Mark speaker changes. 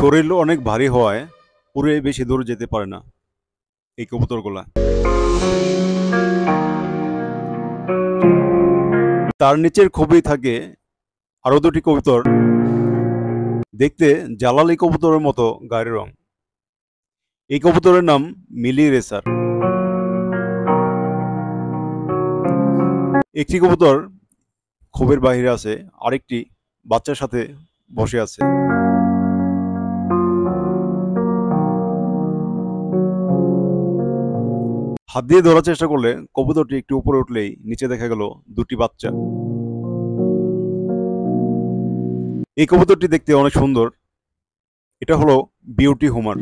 Speaker 1: শরীর অনেক ভারী হওয়ায় উড়ে বেশি দূর যেতে পারে না এই কবুতরগুলা। তার নিচের খোপেই থাকে আরো দুটি কবুতর, দেখতে জালালি কবুতরের মতো গায়ের রং। এই কবুতরের নাম মিলি রেসার। একটি কবুতর খোপের বাহিরে আছে, আরেকটি বাচ্চার সাথে বসে আছে। হাত দিয়ে ধরার চেষ্টা করলে কবুতরটি একটু উপরে উঠলেই নিচে দেখা গেল দুটি বাচ্চা। এই কবুতরটি দেখতে অনেক সুন্দর। এটা হলো বিউটি হোমার।